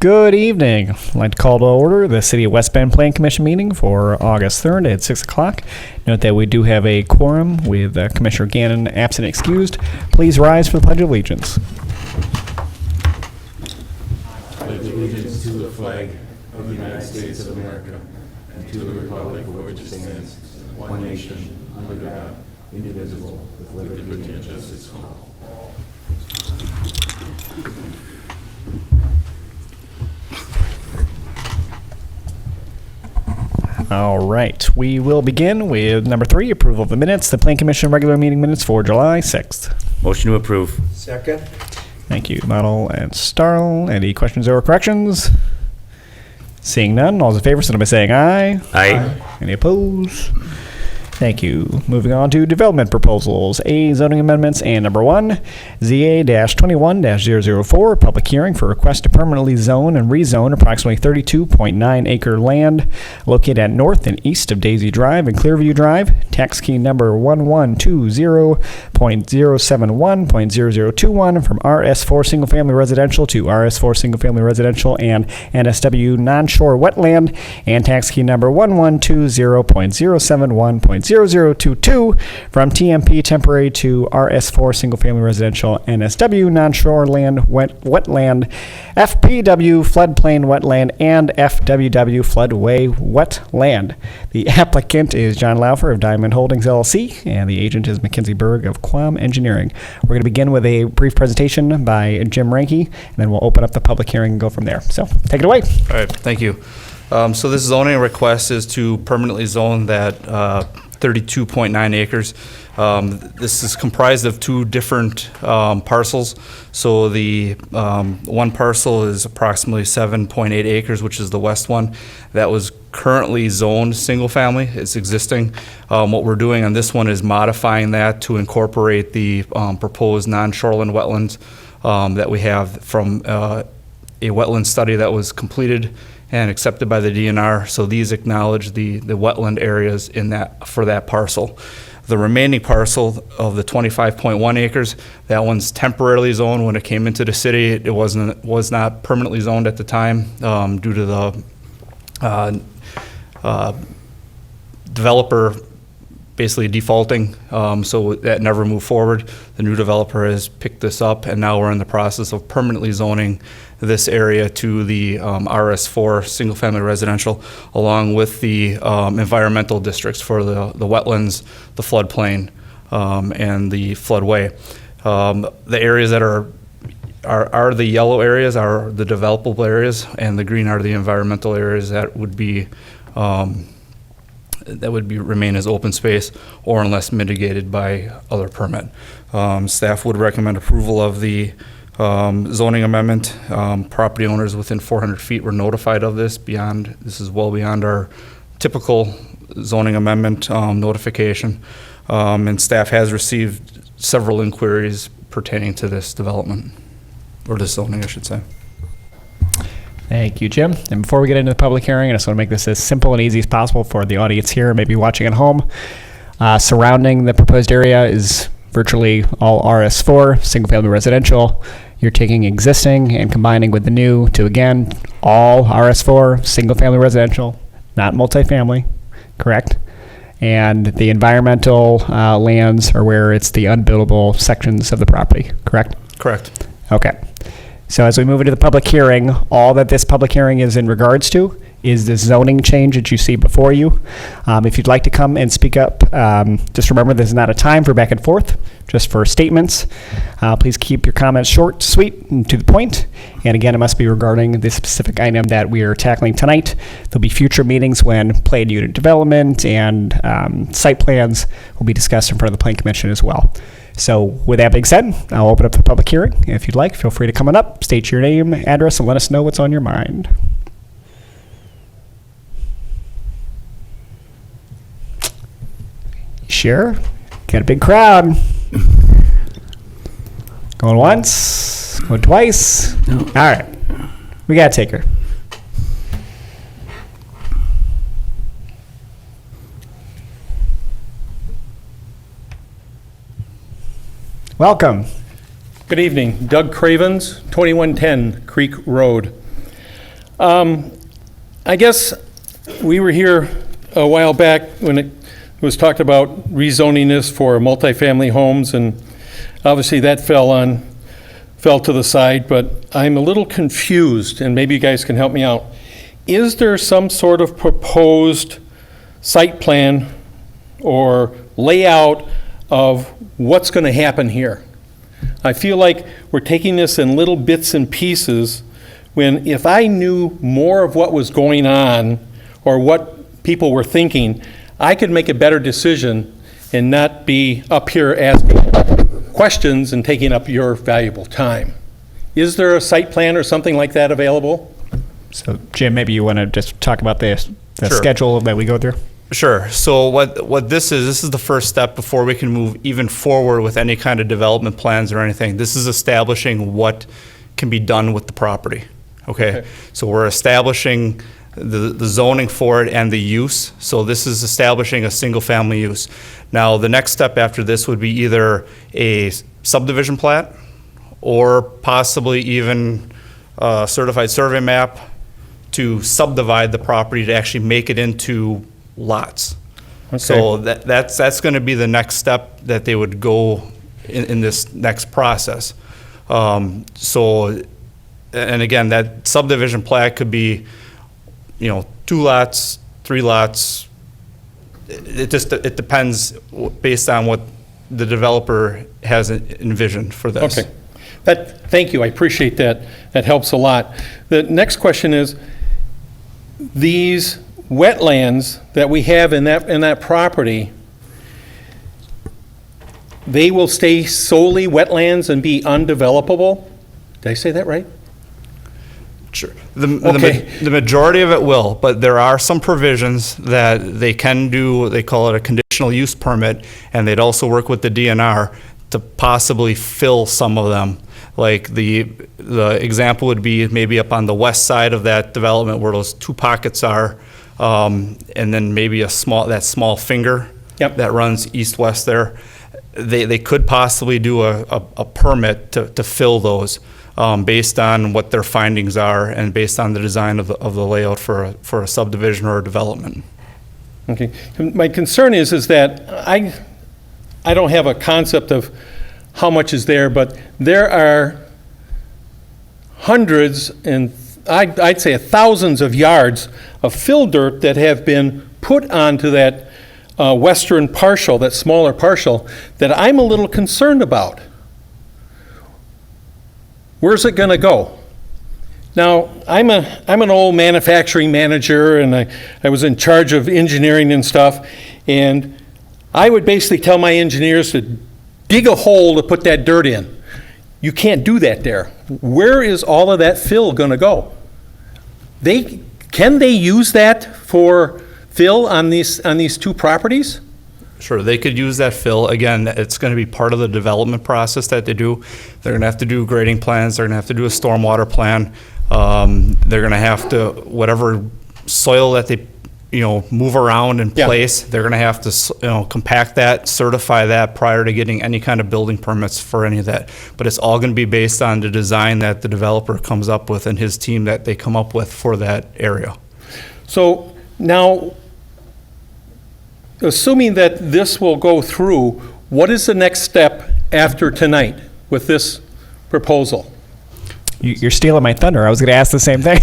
Good evening. I'd like to call to order the City of West Bend Plan Commission meeting for August 3rd at 6 o'clock. Note that we do have a quorum with Commissioner Gannon absent and excused. Please rise for the Pledge of Allegiance. Pledge allegiance to the flag of the United States of America and to the republic for which it stands, one nation, under God, indivisible, with liberty and justice for all. All right. We will begin with number 3, approval of the minutes, the Plan Commission regular meeting minutes for July 6th. Motion to approve. Second. Thank you, Model and Starl. Any questions or corrections? Seeing none, all those in favor, signify by saying aye. Aye. Any opposed? Thank you. Moving on to development proposals. A, zoning amendments, and number 1, ZA-21-004, public hearing for request to permanently zone and rezone approximately 32.9 acre land located at north and east of Daisy Drive and Clearview Drive. Tax key number 1120.071.0021 from RS4 single family residential to RS4 single family residential and NSW non-shore wetland, and tax key number 1120.071.0022 from TMP temporary to RS4 single family residential NSW non-shore land wetland, FPW floodplain wetland, and FWW floodway wetland. The applicant is John Laufer of Diamond Holdings LLC, and the agent is Mackenzie Berg of Quam Engineering. We're going to begin with a brief presentation by Jim Ranke, and then we'll open up the public hearing and go from there. So take it away. All right, thank you. So this zoning request is to permanently zone that 32.9 acres. This is comprised of 2 different parcels. So the one parcel is approximately 7.8 acres, which is the west one. That was currently zoned single family. It's existing. What we're doing on this one is modifying that to incorporate the proposed non-shoreline wetlands that we have from a wetland study that was completed and accepted by the DNR. So these acknowledge the wetland areas in that for that parcel. The remaining parcel of the 25.1 acres, that one's temporarily zoned. When it came into the city, it was not permanently zoned at the time due to the developer basically defaulting, so that never moved forward. The new developer has picked this up, and now we're in the process of permanently zoning this area to the RS4 single-family residential, along with the environmental districts for the wetlands, the floodplain, and the floodway. The areas that are the yellow areas are the developable areas, and the green are the environmental areas that would be remain as open space or unless mitigated by other permit. Staff would recommend approval of the zoning amendment. Property owners within 400 feet were notified of this. This is well beyond our typical zoning amendment notification. And staff has received several inquiries pertaining to this development, or this zoning, I should say. Thank you, Jim. And before we get into the public hearing, I just want to make this as simple and easy as possible for the audience here, maybe watching at home. Surrounding the proposed area is virtually all RS4, single-family residential. You're taking existing and combining with the new to, again, all RS4, single-family residential, not multifamily, correct? And the environmental lands are where it's the unbuildable sections of the property, correct? Correct. Okay. So as we move into the public hearing, all that this public hearing is in regards to is the zoning change that you see before you. If you'd like to come and speak up, just remember this is not a time for back and forth, just for statements. Please keep your comments short, sweet, and to the point. And again, it must be regarding the specific item that we are tackling tonight. There'll be future meetings when planned unit development and site plans will be discussed in front of the Plan Commission as well. So with that being said, I'll open up the public hearing. If you'd like, feel free to come on up, state your name, address, and let us know what's on your mind. Sure. Got a big crowd. Going once, going twice. No. All right. We got to take her. Welcome. Good evening. Doug Cravens, 2110 Creek Road. I guess we were here a while back when it was talked about rezoning this for multifamily homes, and obviously that fell to the side, but I'm a little confused, and maybe you guys can help me out. Is there some sort of proposed site plan or layout of what's going to happen here? I feel like we're taking this in little bits and pieces, when if I knew more of what was going on or what people were thinking, I could make a better decision and not be up here asking questions and taking up your valuable time. Is there a site plan or something like that available? So Jim, maybe you want to just talk about the Sure. schedule that we go through? Sure. So what this is the first step before we can move even forward with any kind of development plans or anything. This is establishing what can be done with the property. Okay? So we're establishing the zoning for it and the use. So this is establishing a single-family use. Now, the next step after this would be either a subdivision plat or possibly even a certified survey map to subdivide the property to actually make it into lots. So that's going to be the next step that they would go in this next process. So, and again, that subdivision plat could be, 2 lots, 3 lots. It depends based on what the developer has envisioned for this. Okay. Thank you, I appreciate that. That helps a lot. The next question is, these wetlands that we have in that property, they will stay solely wetlands and be undevelopable? Did I say that right? Sure. Okay. The majority of it will, but there are some provisions that they can do, they call it a conditional use permit, and they'd also work with the DNR to possibly fill some of them. Like the example would be maybe up on the west side of that development where those 2 pockets are, and then maybe that small finger Yep. that runs east-west there. They could possibly do a permit to fill those. Based on what their findings are and based on the design of the layout for a subdivision or a development. Okay. My concern is that I don't have a concept of how much is there, but there are hundreds and I'd say thousands of yards of fill dirt that have been put onto that western partial, that smaller partial, that I'm a little concerned about. Where's it going to go? Now, I'm an old manufacturing manager, and I was in charge of engineering and stuff, and I would basically tell my engineers to dig a hole to put that dirt in. You can't do that there. Where is all of that fill going to go? Can they use that for fill on these 2 properties? Sure, they could use that fill. Again, it's going to be part of the development process that they do. They're going to have to do grading plans. They're going to have to do a stormwater plan. They're going to have to, whatever soil that they, move around and Yeah. place, they're going to have to, compact that, certify that prior to getting any kind of building permits for any of that. But it's all going to be based on the design that the developer comes up with and his team that they come up with for that area. So now, assuming that this will go through, what is the next step after tonight with this proposal? You're stealing my thunder. I was going to ask the same thing.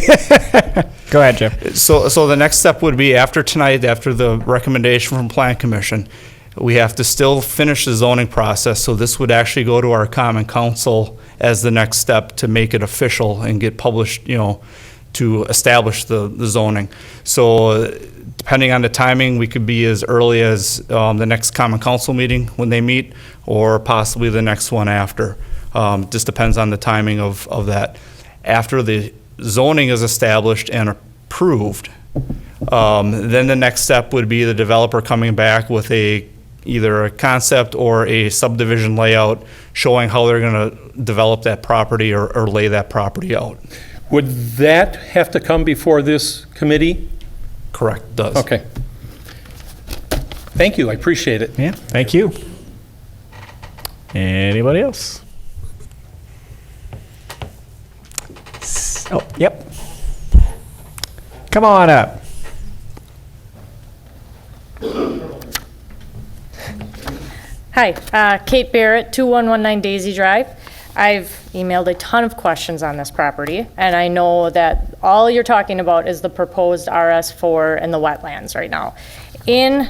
Go ahead, Jim. So the next step would be after tonight, after the recommendation from Plan Commission, we have to still finish the zoning process. So this would actually go to our Common Council as the next step to make it official and get published, to establish the zoning. So depending on the timing, we could be as early as the next Common Council meeting when they meet, or possibly the next one after. Just depends on the timing of that. After the zoning is established and approved, then the next step would be the developer coming back with either a concept or a subdivision layout showing how they're going to develop that property or lay that property out. Would that have to come before this committee? Correct, does. Okay. Thank you, I appreciate it. Yeah, thank you. Anybody else? Oh, yep. Come on up. Hi, Kate Barrett, 2119 Daisy Drive. I've emailed a ton of questions on this property, and I know that all you're talking about is the proposed RS4 and the wetlands right now.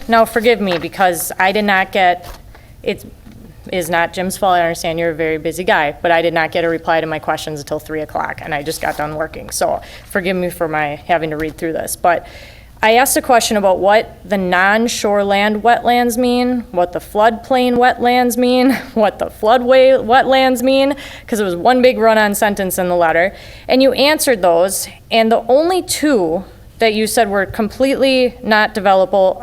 Now forgive me, because I did not get, it is not Jim's fault, I understand you're a very busy guy, but I did not get a reply to my questions until 3 o'clock, and I just got done working, so forgive me for my having to read through this. But I asked a question about what the non-shoreland wetlands mean, what the floodplain wetlands mean, what the floodway wetlands mean, because it was one big run-on sentence in the letter. And you answered those, and the only two that you said were completely not developable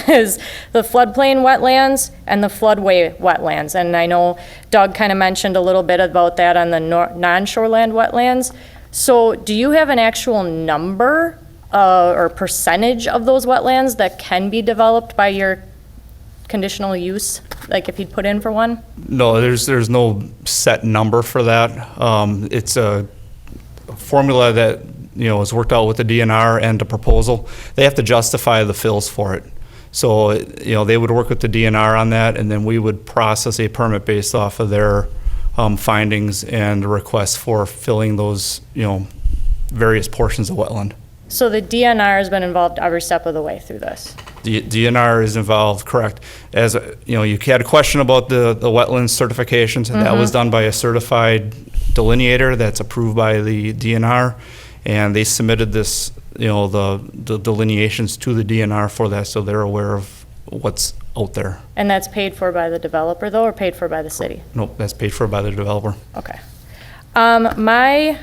is the floodplain wetlands and the floodway wetlands. And I know Doug kind of mentioned a little bit about that on the non-shoreland wetlands. So do you have an actual number or percentage of those wetlands that can be developed by your conditional use, like if you'd put in for one? No, there's no set number for that. It's a formula that, is worked out with the DNR and the proposal. They have to justify the fills for it. So, they would work with the DNR on that, and then we would process a permit based off of their findings and requests for filling those, various portions of wetland. So the DNR has been involved every step of the way through this? DNR is involved, correct. As, you had a question about the wetlands certifications, and that was done by a certified delineator that's approved by the DNR, and they submitted this, the delineations to the DNR for that, so they're aware of what's out there. And that's paid for by the developer, though, or paid for by the city? Nope, that's paid for by the developer. Okay. My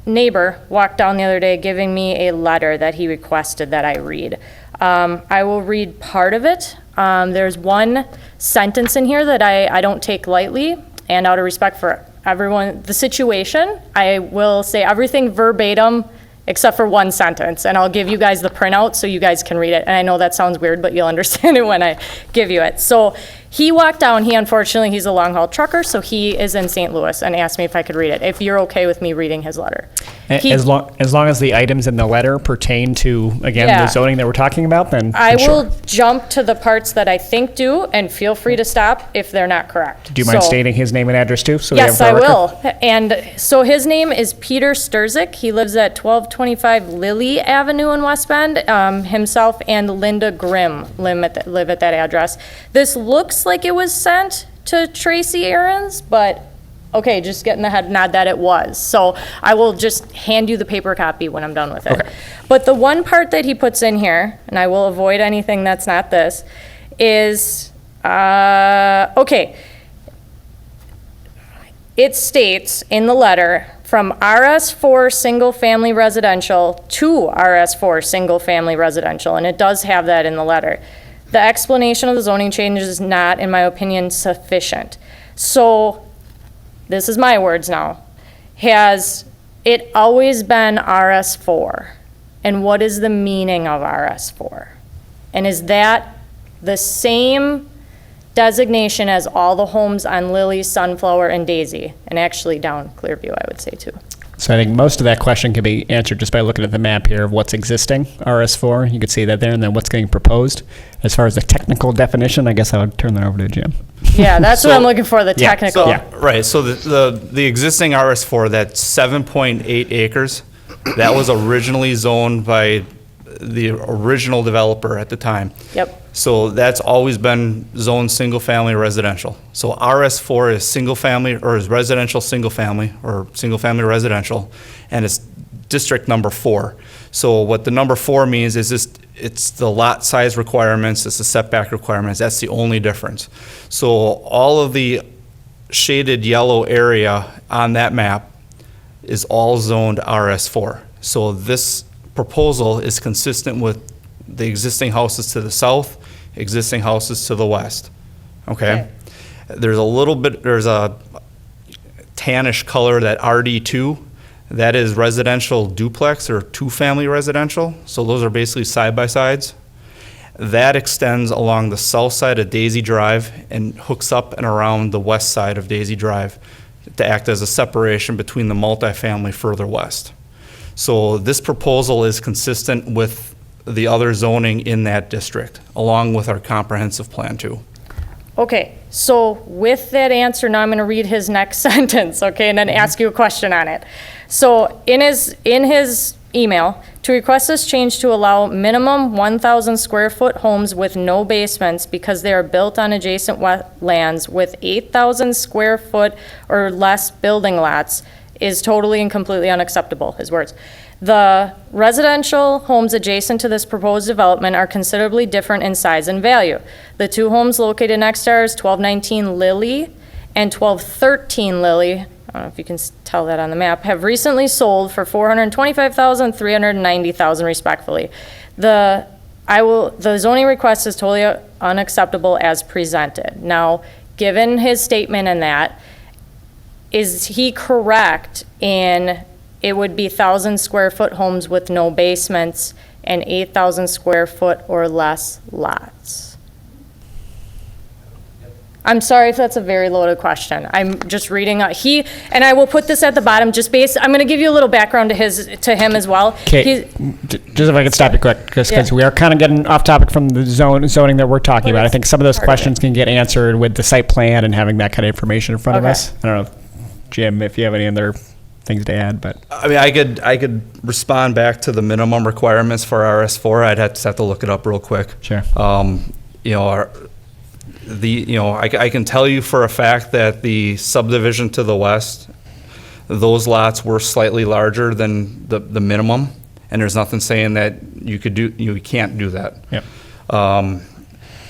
neighbor walked down the other day giving me a letter that he requested that I read. I will read part of it. There's one sentence in here that I don't take lightly, and out of respect for everyone, the situation, I will say everything verbatim except for one sentence, and I'll give you guys the printout so you guys can read it. And I know that sounds weird, but you'll understand it when I give you it. So he walked down, unfortunately, he's a long-haul trucker, so he is in St. Louis, and asked me if I could read it, if you're okay with me reading his letter. He- As long as the items in the letter pertain to, again, Yeah. the zoning that we're talking about, then I sure. will jump to the parts that I think do, and feel free to stop if they're not correct. Do you mind So- stating his name and address too? So we have Yes, for I the record? will. And so his name is Peter Sturzik. He lives at 1225 Lily Avenue in West Bend. Himself and Linda Grimm live at that address. This looks like it was sent to Tracy Aaron's, but okay, just getting the head nod that it was. So I will just hand you the paper copy when I'm done with it. Okay. But the one part that he puts in here, and I will avoid anything that's not this, is, okay. It states in the letter, from RS4 single-family residential to RS4 single-family residential, and it does have that in the letter. The explanation of the zoning change is not, in my opinion, sufficient. So, this is my words now. Has it always been RS4? And what is the meaning of RS4? And is that the same designation as all the homes on Lily, Sunflower, and Daisy? And actually down Clearview, I would say too. So I think most of that question can be answered just by looking at the map here of what's existing, RS4. You can see that there, and then what's getting proposed. As far as the technical definition, I guess I would turn that over to Jim. Yeah, that's what I'm looking for, the Yeah, technical. So, right, so the existing RS4, that 7.8 acres, that was originally zoned by the original developer at the time. Yep. So that's always been zoned single-family residential. So RS4 is single-family, or is residential single-family, or single-family residential, and it's district number 4. So what the number 4 means is just, it's the lot size requirements, it's the setback requirements, that's the only difference. So all of the shaded yellow area on that map is all zoned RS4. So this proposal is consistent with the existing houses to the south, existing houses to the west. Okay? There's a tannish color, that RD2, that is residential duplex or two-family residential. So those are basically side-by-sides. That extends along the south side of Daisy Drive and hooks up and around the west side of Daisy Drive to act as a separation between the multifamily further west. So this proposal is consistent with the other zoning in that district, along with our comprehensive plan too. Okay, so with that answer, now I'm going to read his next sentence, okay, and then ask you a question on it. So in his email, to request this change to allow minimum 1,000 square foot homes with no basements because they are built on adjacent wetlands with 8,000 square foot or less building lots is totally and completely unacceptable, his words. The residential homes adjacent to this proposed development are considerably different in size and value. The two homes located next to ours, 1219 Lily and 1213 Lily, I don't know if you can tell that on the map, have recently sold for $425,000, $390,000 respectfully. The zoning request is totally unacceptable as presented. Now, given his statement in that, is he correct in it would be 1,000 square foot homes with no basements and 8,000 square foot or less lots? I'm sorry if that's a very loaded question. I'm just reading, and I will put this at the bottom, I'm gonna give you a little background to him as well. Okay, just if I could stop you quick, because Yeah. we are kind of getting off topic from the zoning that we're talking But about. I it's think some of those part of it. questions can get answered with the site plan and having that kind of information in front of Okay. us. I don't know, Jim, if you have any other things to add, but. I mean, I could respond back to the minimum requirements for RS4. I'd have to look it up real quick. Sure. You know, I can tell you for a fact that the subdivision to the west, those lots were slightly larger than the minimum, and there's nothing saying that you can't do that. Yep.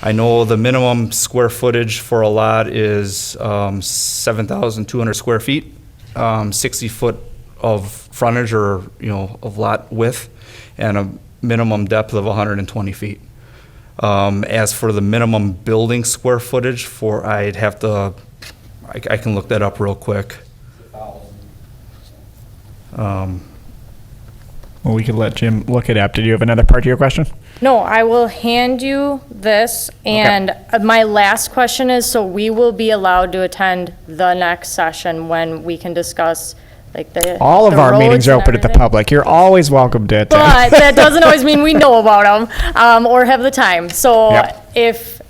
I know the minimum square footage for a lot is 7,200 square feet, 60 foot of frontage or, of lot width, and a minimum depth of 120 feet. As for the minimum building square footage I can look that up real quick. Well, we could let Jim look it up. Did you have another part to your question? No, I will hand you this, and my last question is, so we will be allowed to attend the next session when we can discuss, like, All of the our meetings roads are and open to the everything? public. You're always welcome to attend. But that doesn't always mean we know about them, or have the time. So Yep. if,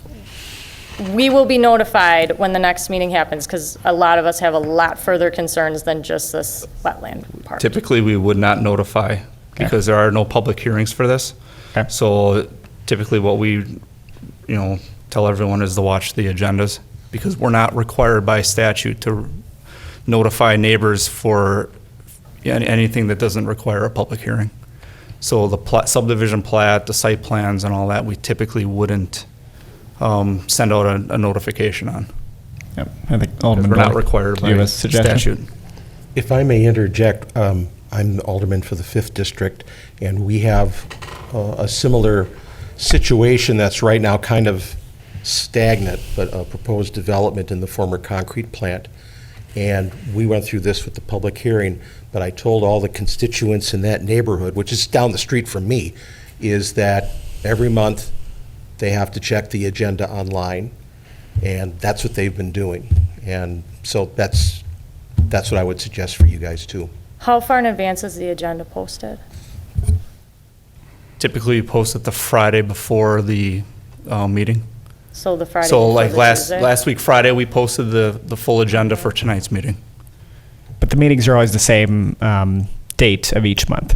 we will be notified when the next meeting happens, because a lot of us have a lot further concerns than just this wetland part. Typically, we would not notify because there are no public hearings for this. Okay. So typically what we, tell everyone is to watch the agendas because we're not required by statute to notify neighbors for anything that doesn't require a public hearing. So the subdivision plat, the site plans and all that, we typically wouldn't send out a notification on. Yep. I think Because Alderman we're not Miller, required do you have by a suggestion? statute. If I may interject, I'm the alderman for the 5th District, and we have a similar situation that's right now kind of stagnant, but a proposed development in the former concrete plant. And we went through this with the public hearing, but I told all the constituents in that neighborhood, which is down the street from me, is that every month they have to check the agenda online, and that's what they've been doing. And so that's what I would suggest for you guys too. How far in advance is the agenda posted? Typically, we post it the Friday before the meeting. So the Friday So before like the last Tuesday? week, Friday, we posted the full agenda for tonight's meeting. But the meetings are always the same date of each month.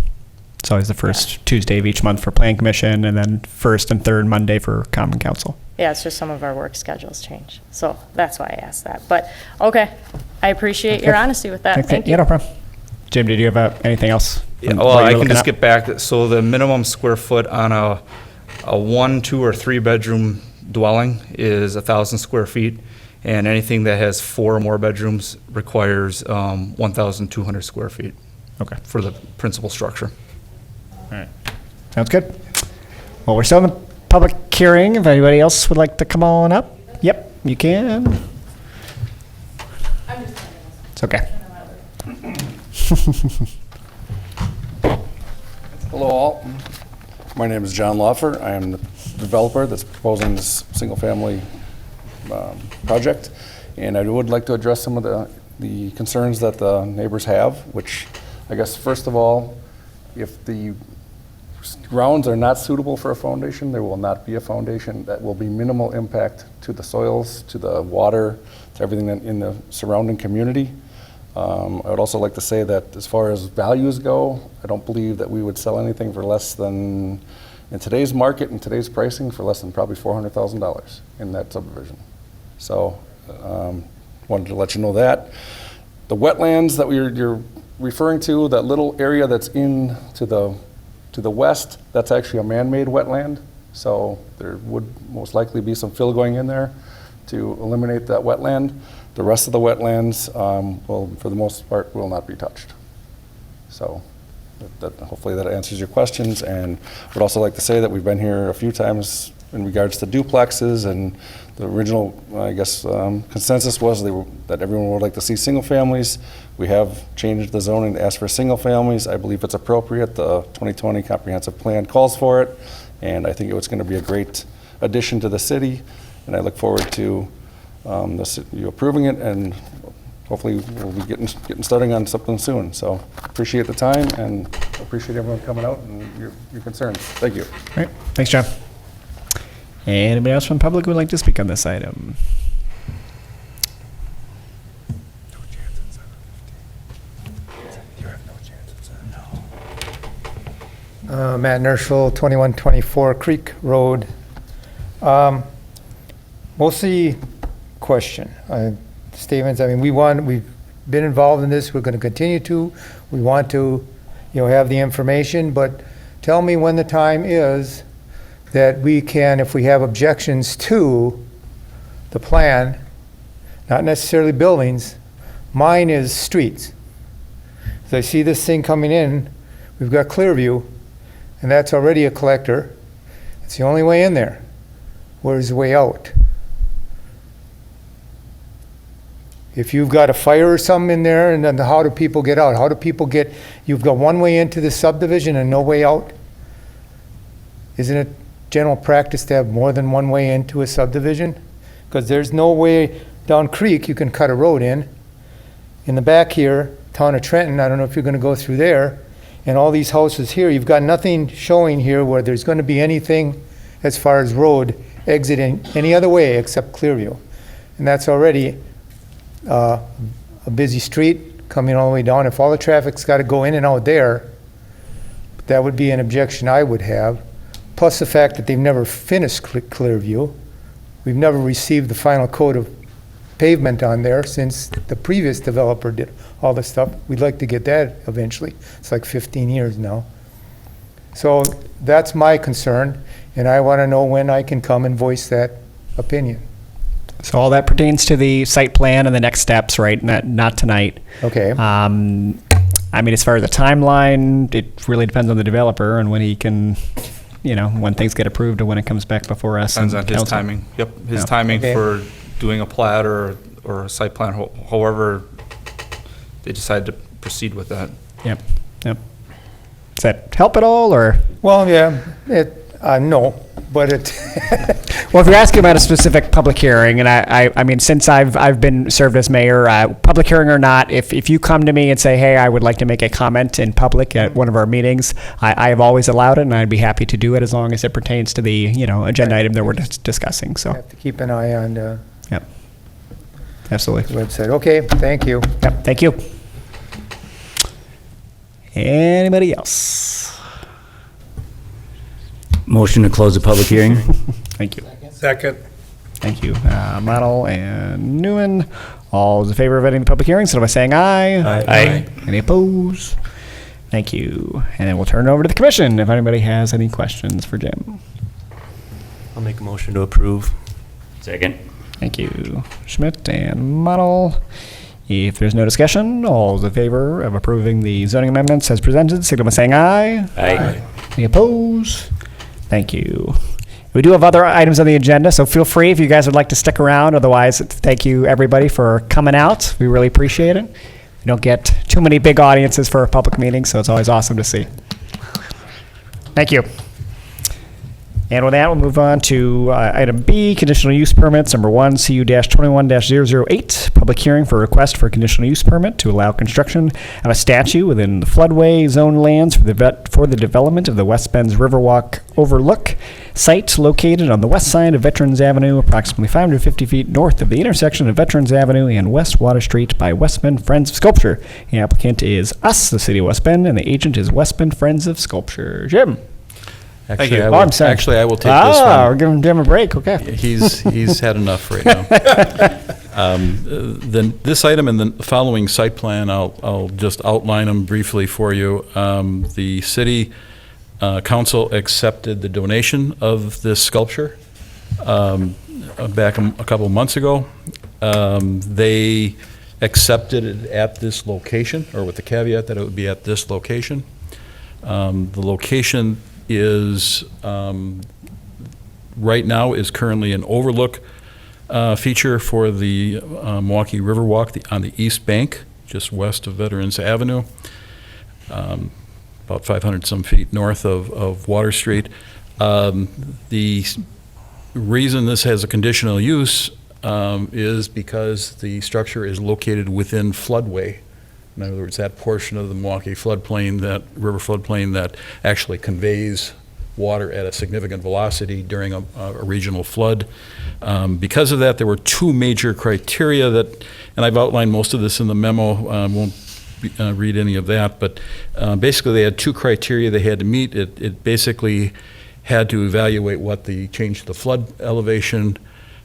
It's always the first Tuesday of each month for Plan Commission, and then first and third Monday for Common Council. Yeah, it's just some of our work schedules change. So that's why I asked that. But, okay, I appreciate your Okay. honesty with that. Okay, Thank Yeah, you. no problem. Jim, did you have anything else? Yeah, from well, what you I were can looking just up? get back, so the minimum square foot on a 1, 2, or 3 bedroom dwelling is 1,000 square feet, and anything that has 4 or more bedrooms requires 1,200 square feet Okay. for the principal structure. Sounds good. Well, we're still in the public hearing. If anybody else would like to come on up, yep, you can. It's okay. Hello all. My name is John Lawfer. I am the developer that's proposing this single-family project. And I would like to address some of the concerns that the neighbors have, which I guess first of all If the grounds are not suitable for a foundation, there will not be a foundation. That will be minimal impact to the soils, to the water, to everything in the surrounding community. I would also like to say that as far as values go, I don't believe that we would sell anything for less than, in today's market and today's pricing, for less than probably $400,000 in that subdivision. So, wanted to let you know that. The wetlands that you're referring to, that little area that's in to the west, that's actually a man-made wetland. So there would most likely be some fill going in there to eliminate that wetland. The rest of the wetlands, will, for the most part, will not be touched. So hopefully that answers your questions. And would also like to say that we've been here a few times in regards to duplexes, and the original, I guess, consensus was that everyone would like to see single families. We have changed the zoning to ask for single families. I believe it's appropriate. The 2020 comprehensive plan calls for it, and I think it's going to be a great addition to the city, and I look forward to you approving it, and hopefully we'll be getting starting on something soon. So appreciate the time, and appreciate everyone coming out and your concerns. Thank you. All right, thanks, John. Anybody else from the public who would like to speak on this item? Matt Nerschel, 2124 Creek Road. Mostly question, statements. I mean, we've been involved in this. We're going to continue to. We want to, have the information. But tell me when the time is that we can, if we have objections to the plan, not necessarily buildings. Mine is streets. As I see this thing coming in, we've got Clearview, and that's already a collector. It's the only way in there. Where's the way out? If you've got a fire or something in there, and then how do people get out? How do people get, you've got one way into the subdivision and no way out? Isn't it general practice to have more than one way into a subdivision? Because there's no way down Creek you can cut a road in. In the back here, town of Trenton, I don't know if you're going to go through there, and all these houses here, you've got nothing showing here where there's going to be anything as far as road exiting any other way except Clearview. And that's already a busy street coming all the way down. If all the traffic's got to go in and out there, that would be an objection I would have. Plus the fact that they've never finished Clearview. We've never received the final coat of pavement on there since the previous developer did all the stuff. We'd like to get that eventually. It's like 15 years now. So that's my concern, and I want to know when I can come and voice that opinion. So all that pertains to the site plan and the next steps, right? Not tonight. Okay. I mean, as far as the timeline, it really depends on the developer and when he can, when things get approved or when it comes back before us. Depends and on his council. timing. Yep, his Yeah. timing Okay. for doing a plat or a site plan, however they decide to proceed with that. Yep. Does that help at all, or? Well, yeah, no, but it, Well, if you're asking about a specific public hearing, and I mean, since I've been served as mayor, public hearing or not, if you come to me and say, hey, I would like to make a comment in public at one of our meetings, I have always allowed it, and I'd be happy to do it as long as it pertains to the, agenda item that we're discussing, I so, have to keep an eye on the yep. Absolutely. website. Okay, thank you. Yep, thank you. Anybody else? Motion to close the public hearing? Thank you. Second. Thank you. Model and Nguyen. All those in favor of ending the public hearing, signify by saying aye. Aye. Any opposed? Thank you. And then we'll turn it over to the commission if anybody has any questions for Jim. I'll make a motion to approve. Second. Thank you. Schmidt and Model. If there's no discussion, all those in favor of approving the zoning amendments as presented, signify by saying aye. Aye. Any opposed? Thank you. We do have other items on the agenda, so feel free if you guys would like to stick around. Otherwise, thank you everybody for coming out. We really appreciate it. We don't get too many big audiences for a public meeting, so it's always awesome to see. Thank you. And with that, we'll move on to item B, conditional use permits, number 1, CU-21-008, public hearing for a request for a conditional use permit to allow construction of a statue within the floodway zone lands for the development of the West Bend's Riverwalk Overlook site located on the west side of Veterans Avenue, approximately 550 feet north of the intersection of Veterans Avenue and West Water Street by West Bend Friends of Sculpture. The applicant is us, the city of West Bend, and the agent is West Bend Friends of Sculpture. Jim? Actually, you. I Oh, will- I'm sorry. Actually, I will take this We're one. giving him a break, okay. He's had enough right now. Then this item and the following site plan, I'll just outline them briefly for you. The city council accepted the donation of this sculpture back a couple months ago. They accepted it at this location, or with the caveat that it would be at this location. The location is, right now, is currently an overlook feature for the Milwaukee Riverwalk on the east bank, just west of Veterans Avenue, about 500 some feet north of Water Street. The reason this has a conditional use is because the structure is located within floodway. In other words, that portion of the Milwaukee floodplain, that river floodplain that actually conveys water at a significant velocity during a regional flood. Because of that, there were two major criteria that, and I've outlined most of this in the memo, won't read any of that, but basically they had two criteria they had to meet. It basically had to evaluate what the change to the flood elevation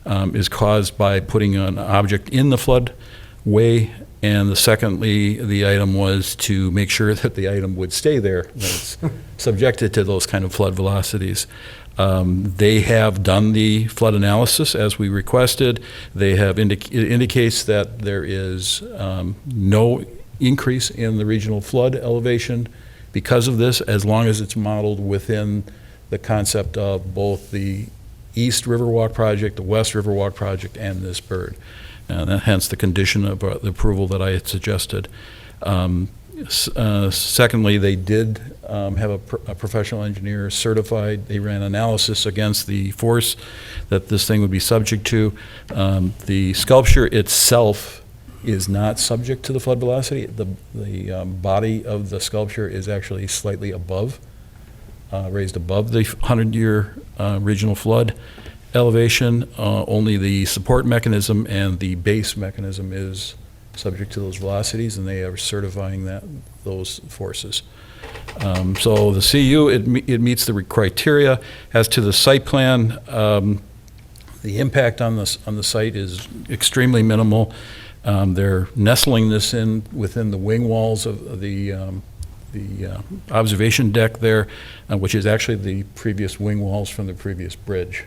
is caused by putting an object in the floodway. And secondly, the item was to make sure that the item would stay there when it's subjected to those kind of flood velocities. They have done the flood analysis as we requested. They have it indicates that there is no increase in the regional flood elevation because of this, as long as it's modeled within the concept of both the East Riverwalk project, the West Riverwalk project, and this bird. And hence the condition of the approval that I had suggested. Secondly, they did have a professional engineer certified. They ran analysis against the force that this thing would be subject to. The sculpture itself is not subject to the flood velocity. The body of the sculpture is actually slightly above, raised above the 100-year regional flood elevation. Only the support mechanism and the base mechanism is subject to those velocities, and they are certifying those forces. So the CU, it meets the criteria. As to the site plan, the impact on the site is extremely minimal. They're nestling this in within the wing walls of the observation deck there, which is actually the previous wing walls from the previous bridge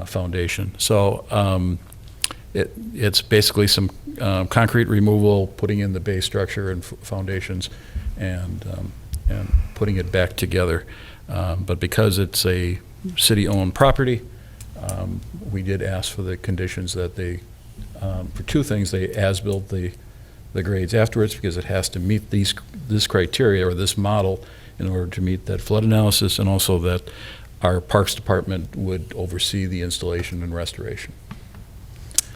foundation. So it's basically some concrete removal, putting in the base structure and foundations, and putting it back together. But because it's a city-owned property, we did ask for the conditions that they, for two things, they as-built the grades afterwards, because it has to meet this criteria or this model in order to meet that flood analysis, and also that our Parks Department would oversee the installation and restoration.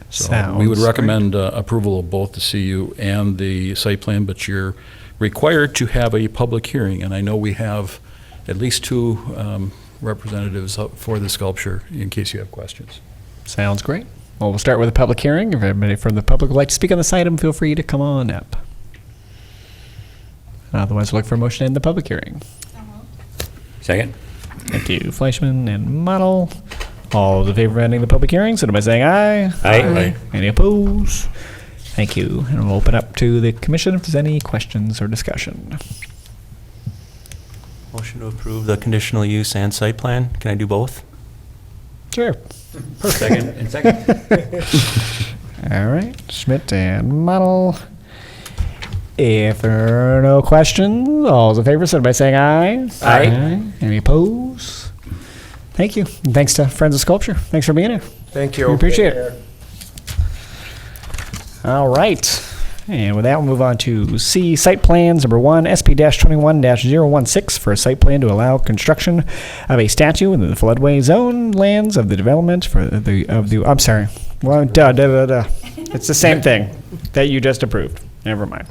So we would Sounds recommend approval of both the CU and the site plan, but you're required to have a public hearing, and I know we have at least two representatives up for the sculpture in case you have questions. Sounds great. Well, we'll start with a public hearing. If anybody from the public would like to speak on this item, feel free to come on up. Otherwise, we'll look for a motion to end the public hearing. Second? Thank you, Fleischman and Model. All those in favor of ending the public hearing, signify by saying aye. Aye. Any opposed? Thank you. And we'll open up to the commission if there's any questions or discussion. Motion to approve the conditional use and site plan. Can I do both? Sure. Second and second. All right, Schmidt and Model. If there are no questions, all those in favor, signify by saying aye. Aye. Any opposed? Thank you. And thanks to Friends of Sculpture. Thanks for being here. Thank you. We appreciate it. All right. And with that, we'll move on to C, site plans, number 1, SP-21-016 for a site plan to allow construction of a statue within the floodway zone lands of the development I'm sorry. Well, It's the same thing that you just approved. Never mind.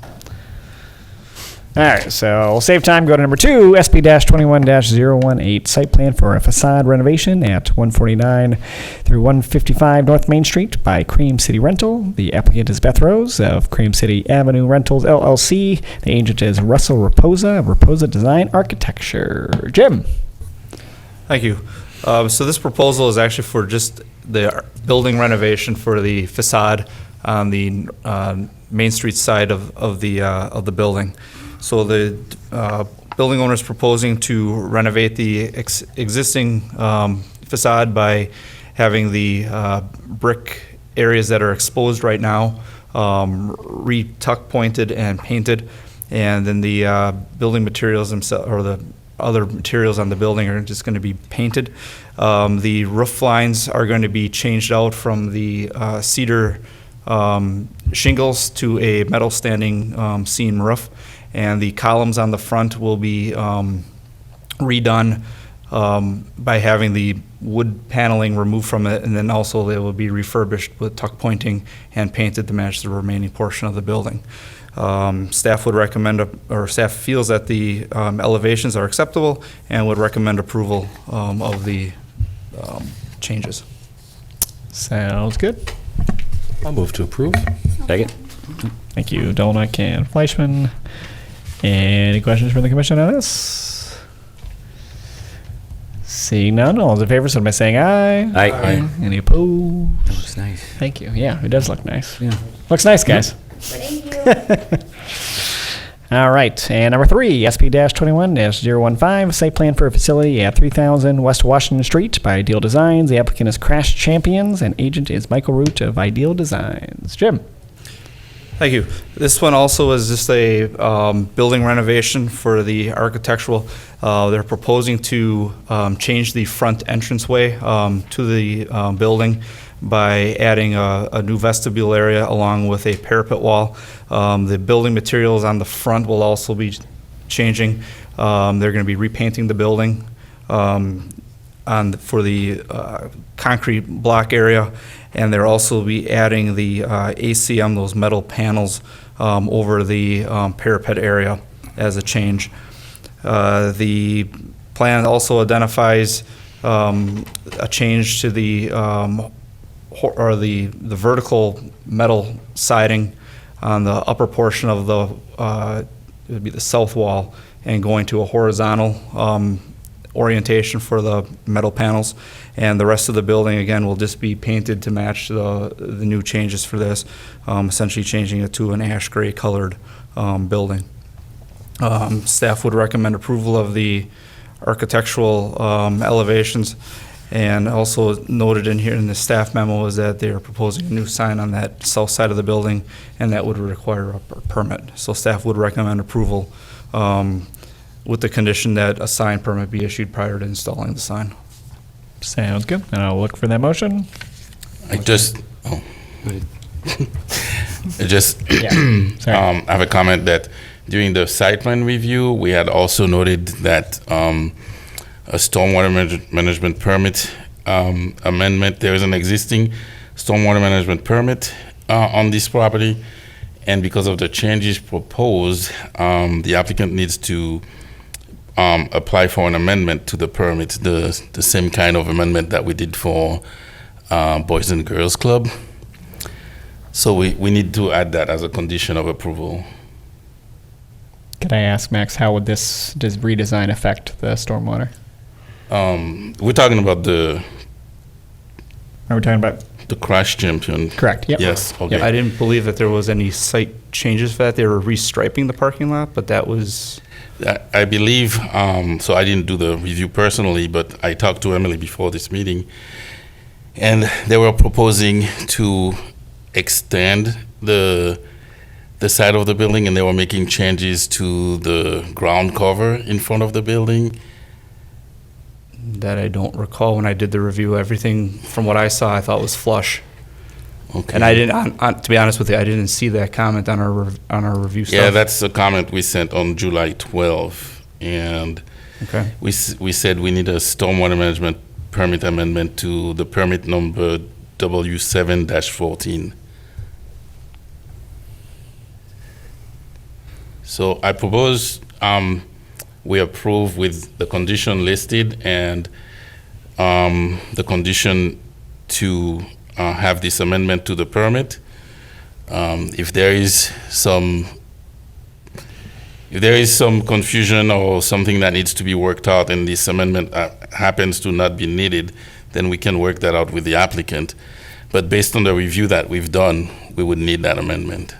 All right, so we'll save time. Go to number 2, SP-21-018, site plan for a facade renovation at 149 through 155 North Main Street by Cream City Rental. The applicant is Beth Rose of Cream City Avenue Rentals, LLC. The agent is Russell Raposa of Raposa Design Architecture. Jim? Thank you. So this proposal is actually for just the building renovation for the facade on the Main Street side of the building. So the building owner is proposing to renovate the existing facade by having the brick areas that are exposed right now re-tuck pointed and painted, and then the building materials themselves, or the other materials on the building, are just going to be painted. The roof lines are going to be changed out from the cedar shingles to a metal standing seam roof, and the columns on the front will be redone by having the wood paneling removed from it, and then also they will be refurbished with tuck pointing and painted to match the remaining portion of the building. Staff would recommend, or staff feels that the elevations are acceptable and would recommend approval of the changes. Sounds good. I'll move to approve. Second. Thank you, Dolnick and Fleischman. Any questions from the commission on this? Seeing none, all those in favor, so by saying aye. Aye. Any opposed? That looks nice. Thank you. Yeah, it does look nice. Yeah. Looks nice, guys. Thank you. All right, and number 3, SP-21-015, site plan for a facility at 3000 West Washington Street by Ideal Designs. The applicant is Crash Champions, and agent is Michael Root of Ideal Designs. Jim? Thank you. This one also is just a building renovation for the architectural. They're proposing to change the front entranceway to the building by adding a new vestibule area along with a parapet wall. The building materials on the front will also be changing. They're going to be repainting the building for the concrete block area, and they'll also be adding the ACM, those metal panels, over the parapet area as a change. The plan also identifies a change to the vertical metal siding on the upper portion of the it would be the south wall, and going to a horizontal orientation for the metal panels. And the rest of the building, again, will just be painted to match the new changes for this, essentially changing it to an ash gray colored building. Staff would recommend approval of the architectural elevations, and also noted in here in the staff memo is that they are proposing a new sign on that south side of the building, and that would require a permit. So staff would recommend approval with the condition that a sign permit be issued prior to installing the sign. Sounds good. And I'll look for that motion. I just Yeah. Sorry. I have a comment that during the site plan review, we had also noted that a stormwater management permit amendment. There is an existing stormwater management permit on this property, and because of the changes proposed, the applicant needs to apply for an amendment to the permit, the same kind of amendment that we did for Boys and Girls Club. So we need to add that as a condition of approval. Could I ask, Max, how would this redesign affect the stormwater? We're talking about Are we talking about? the Crash Champion. Correct, yep. Yes, okay. I didn't believe that there was any site changes for that. They were restriping the parking lot, but that was... I believe, so I didn't do the review personally, but I talked to Emily before this meeting, and they were proposing to extend the side of the building, and they were making changes to the ground cover in front of the building. That I don't recall when I did the review. Everything from what I saw, I thought was flush. Okay. And I didn't, to be honest with you, I didn't see that comment on our review stuff. Yeah, that's the comment we sent on July 12, and Okay. we said we need a stormwater management permit amendment to the permit number W7-14. So I propose we approve with the condition listed and the condition to have this amendment to the permit. If there is some confusion or something that needs to be worked out and this amendment happens to not be needed, then we can work that out with the applicant. But based on the review that we've done, we would need that amendment.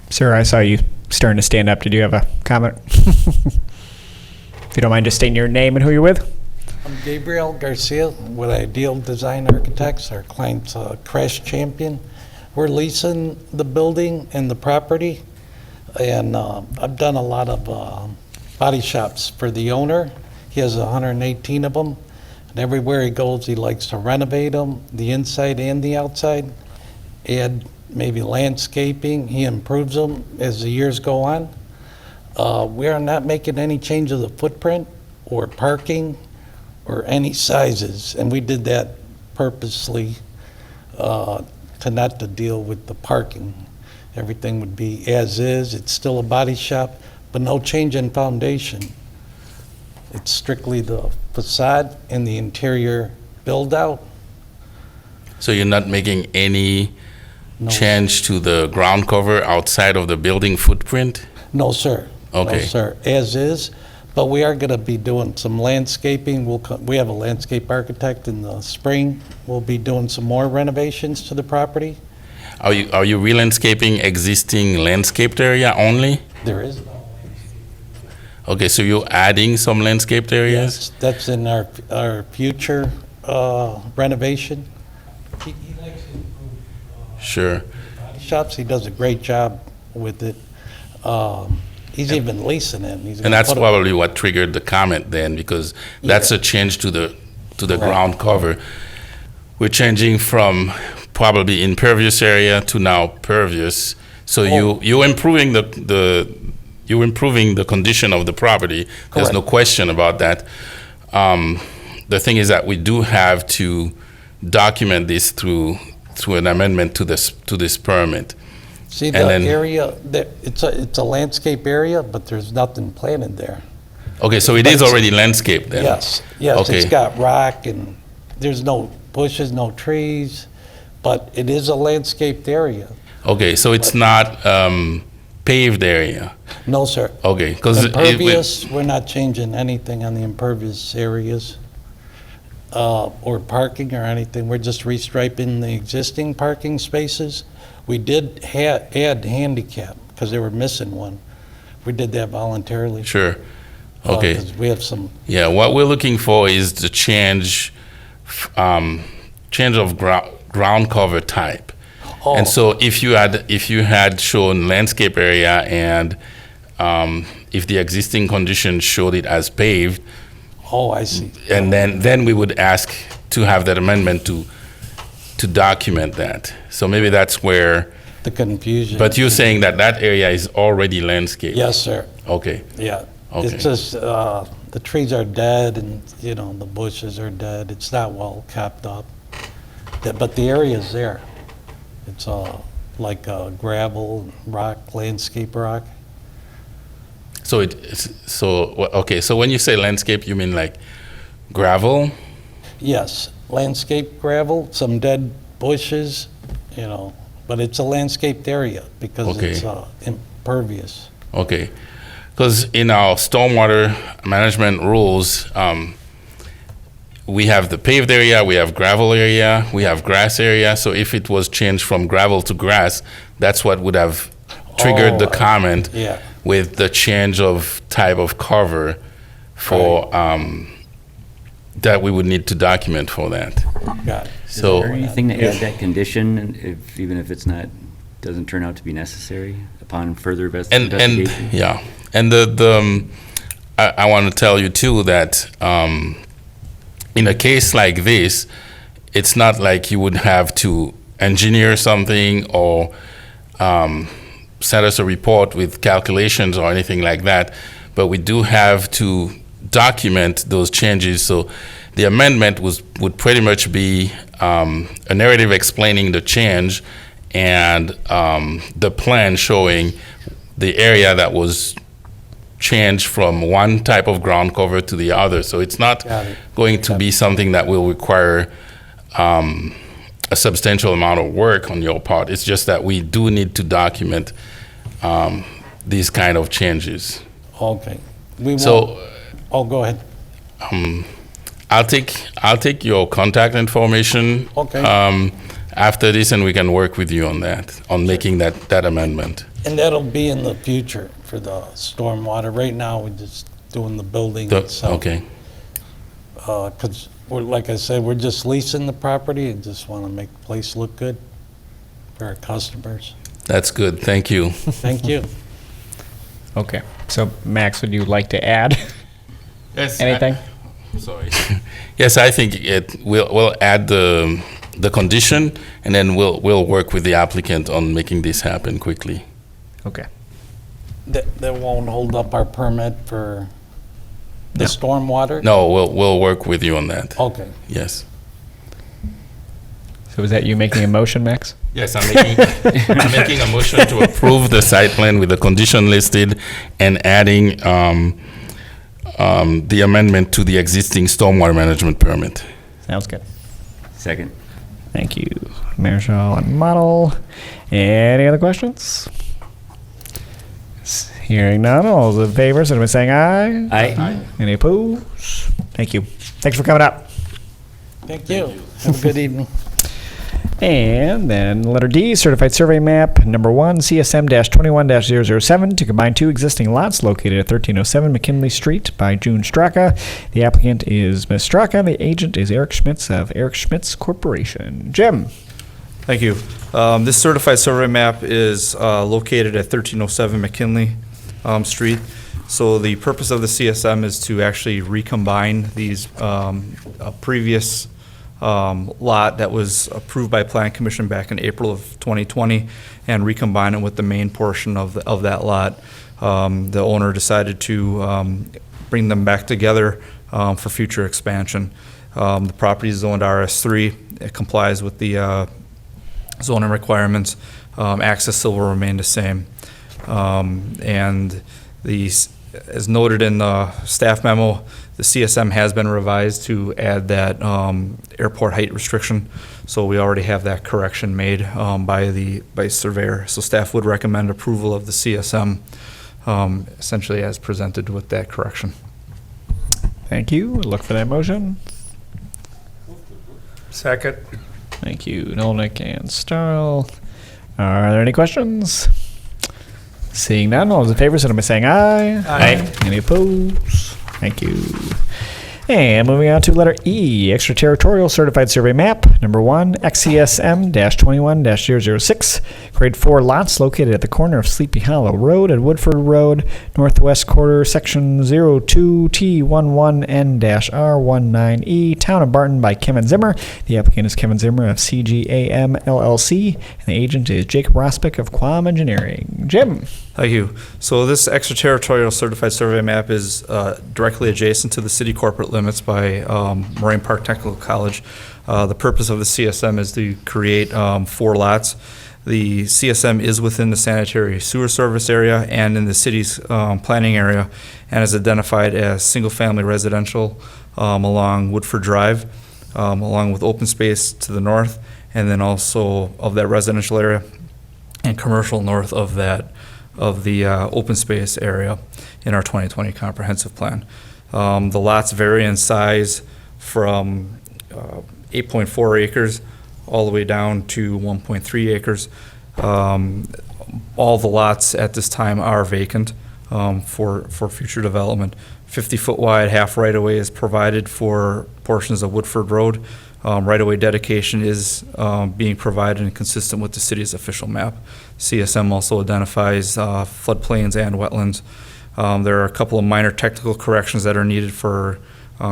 Sir, I saw you starting to stand up. Did you have a comment? If you don't mind just stating your name and who you're with? I'm Gabriel Garcia with Ideal Design Architects, our client's Crash Champion. We're leasing the building and the property, and I've done a lot of body shops for the owner. He has 118 of them, and everywhere he goes, he likes to renovate them, the inside and the outside, add maybe landscaping. He improves them as the years go on. We are not making any change of the footprint or parking or any sizes, and we did that purposely to not to deal with the parking. Everything would be as is. It's still a body shop, but no change in foundation. It's strictly the facade and the interior build-out. So you're not making any No. change to the ground cover outside of the building footprint? No, sir. Okay. No, sir. As is, but we are going to be doing some landscaping. We have a landscape architect in the spring. We'll be doing some more renovations to the property. Are you re-landscaping existing landscaped area only? There is no. Okay, so you're adding some landscaped areas? Yes, that's in our future renovation. He likes to improve Sure. body shops. He does a great job with it. He's even leasing it. He's And gonna that's put a- probably what triggered the comment then, because that's a change to the ground cover. We're changing from probably impervious area to now pervious. So you're improving you're improving the condition of the property. There's no Correct. question about that. The thing is that we do have to document this through an amendment to this permit. See and the then- area, it's a landscape area, but there's nothing planted there. Okay, so it But is it's- already landscaped then? Yes, Okay. it's got rock and there's no bushes, no trees, but it is a landscaped area. Okay, so it's not paved area? No, sir. Okay, because Impervious, we're not changing anything on the impervious areas, or parking or anything. We're just restriping the existing parking spaces. We did add handicap, because they were missing one. We did that voluntarily. Sure. Okay. 'Cause we have some, Yeah, what we're looking for is the change of ground cover type. oh, And so if you had shown landscape area and if the existing condition showed it as paved, oh, I see. and then we would ask to have that amendment to document that. So maybe that's where, The confusion. but you're saying that area is already landscaped? Yes, sir. Okay, Yeah. Okay. It's just, the trees are dead and, the bushes are dead. It's not well capped up. But the area's there. It's like gravel, rock, landscape rock. so okay, so when you say landscape, you mean like gravel? Yes, landscape gravel, some dead bushes, but it's a landscaped area because Okay. it's impervious. Okay, because in our stormwater management rules, we have the paved area, we have gravel area, we have grass area. So if it was changed from gravel to grass, that's what would have triggered the comment Yeah, with the change of type of cover for, that we would need to document for that. got it. Is there So, anything to add that condition, even if it's not, doesn't turn out to be necessary upon further and investigation? yeah, and I want to tell you too that in a case like this, it's not like you would have to engineer something or send us a report with calculations or anything like that, but we do have to document those changes. So the amendment would pretty much be a narrative explaining the change and the plan showing the area that was changed from one type of ground cover to the other. So it's not going to be something that will require a substantial amount of work on your part. It's just that we do need to document these kind of changes. Okay. We So, won't, oh, go ahead. I'll take your contact information after this, and we can work with you on that, on making that amendment. And that'll be in the future for the stormwater. Right now, we're just doing the building itself. Okay. Because, like I said, we're just leasing the property and just want to make the place look good for our customers. That's good. Thank you. Thank you. Okay. So, Max, would you like to add Yes. anything? Sorry. Yes, I think we'll add the condition, and then we'll work with the applicant on making this happen quickly. Okay. That won't hold up our permit for the stormwater? No, we'll work with you on that. Okay. Yes. So is that you making a motion, Max? Yes, I'm making a motion to approve the site plan with the condition listed and adding the amendment to the existing stormwater management permit. Sounds good. Second. Thank you, Marichal and Model. Any other questions? Hearing none, all those in favor, signify by saying aye. Aye. Any opposed? Thank you. Thanks for coming up. Thank you. Have a good evening. And then letter D, certified survey map number 1, CSM-21-007, to combine two existing lots located at 1307 McKinley Street by June Straka. The applicant is Ms. Straka. The agent is Eric Schmitz of Eric Schmitz Corporation. Jim. Thank you. This certified survey map is located at 1307 McKinley Street. So the purpose of the CSM is to actually recombine these previous lot that was approved by Plan Commission back in April of 2020 and recombine it with the main portion of that lot. The owner decided to bring them back together for future expansion. The property is zoned RS3. It complies with the zoning requirements. Access still will remain the same. And as noted in the staff memo, the CSM has been revised to add that airport height restriction. So we already have that correction made by surveyor. So staff would recommend approval of the CSM essentially as presented with that correction. Thank you. Look for that motion. Second. Thank you, Nolnick and Starl. Are there any questions? Seeing none, all those in favor, signify by saying aye. Aye. Any opposed? Thank you. And moving on to letter E, extraterritorial certified survey map, number 1, XCSM-21-006, grade 4 lots located at the corner of Sleepy Hollow Road and Woodford Road, northwest quarter, section 02T11N-R19E, town of Barton by Kevin Zimmer. The applicant is Kevin Zimmer of CGAM LLC, and the agent is Jacob Rospick of Quam Engineering. Jim. Thank you. So this extraterritorial certified survey map is directly adjacent to the city corporate limits by Moraine Park Technical College. The purpose of the CSM is to create 4 lots. The CSM is within the sanitary sewer service area and in the city's planning area and is identified as single-family residential along Woodford Drive, along with open space to the north, and then also of that residential area and commercial north of that of the open space area in our 2020 comprehensive plan. The lots vary in size from 8.4 acres all the way down to 1.3 acres. All the lots at this time are vacant for future development. 50-foot wide half right-of-way is provided for portions of Woodford Road. Right-of-way dedication is being provided and consistent with the city's official map. CSM also identifies floodplains and wetlands. There are a couple of minor technical corrections that are needed for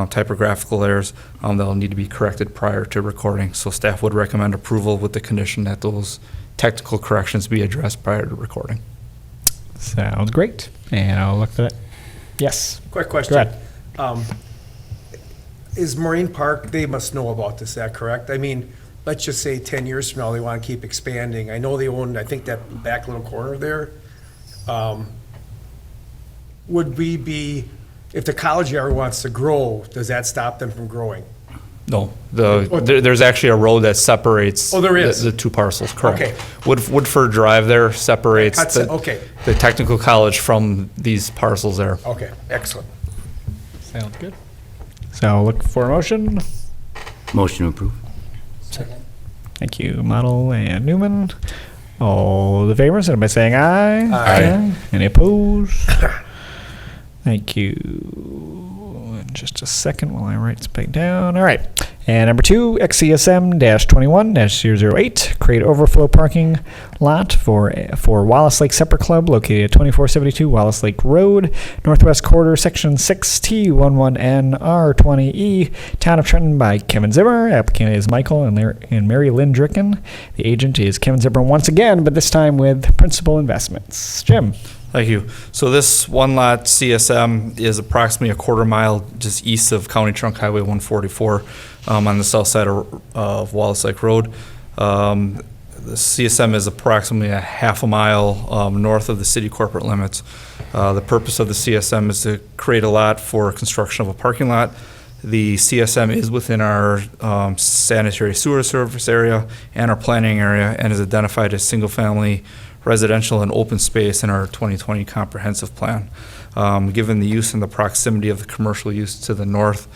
typographical errors that'll need to be corrected prior to recording. So staff would recommend approval with the condition that those technical corrections be addressed prior to recording. Sounds great. And I'll look for that. Yes. Quick question. Go ahead. Is Marine Park, they must know about this, is that correct? I mean, let's just say 10 years from now, they want to keep expanding. I know they own, I think, that back little corner there. Would we be, if the college ever wants to grow, does that stop them from growing? No, there's actually a road that separates. Oh, there is? The two parcels, correct. Okay. Woodford Drive there separates Cuts it, okay. the technical college from these parcels there. Okay, excellent. Sounds good. So I'll look for a motion. Motion to approve. Thank you, Model and Newman. All the favor, signify by saying aye. Aye. Any opposed? Thank you. In just a second while I write this back down. All right. And number 2, XCSM-21-008, create overflow parking lot for Wallace Lake Supper Club located at 2472 Wallace Lake Road, Northwest Quarter, Section 6T11NR20E, Town of Trenton by Kevin Zimmer. Applicant is Michael and Mary Lynn Dricken. The agent is Kevin Zimmer once again, but this time with Principal Investments. Jim. Thank you. So this one lot CSM is approximately a quarter mile just east of County Trunk Highway 144 on the south side of Wallace Lake Road. The CSM is approximately a half a mile north of the city corporate limits. The purpose of the CSM is to create a lot for construction of a parking lot. The CSM is within our sanitary sewer service area and our planning area and is identified as single-family residential and open space in our 2020 comprehensive plan. Given the use and the proximity of the commercial use to the north,